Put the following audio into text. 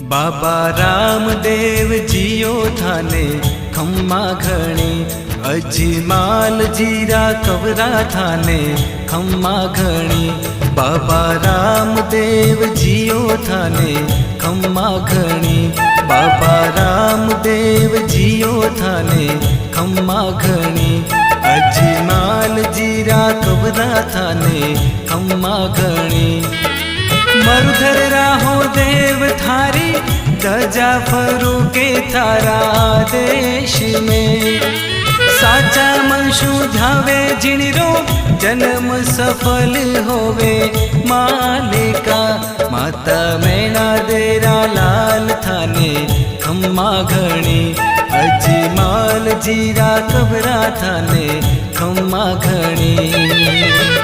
बाबा रामदेव जियो थाने खम्मा घणी, अजमाल जीरा कवरा थाने खम्मा घणी। बाबा रामदेव जियो थाने खम्मा घणी, बाबा रामदेव जियो थाने खम्मा घणी। अजमाल जीरा कवरा थाने खम्मा घणी। मरुधर राहो देव थारी, ध्वजा फरूके थारा देश में। साचा मनशु ध्यावे जिणरो, जन्म सफल होवे मालिका। माता मैना देरा लाल थाने खम्मा घणी, अजमाल जीरा कबरा थाने खम्मा घणी।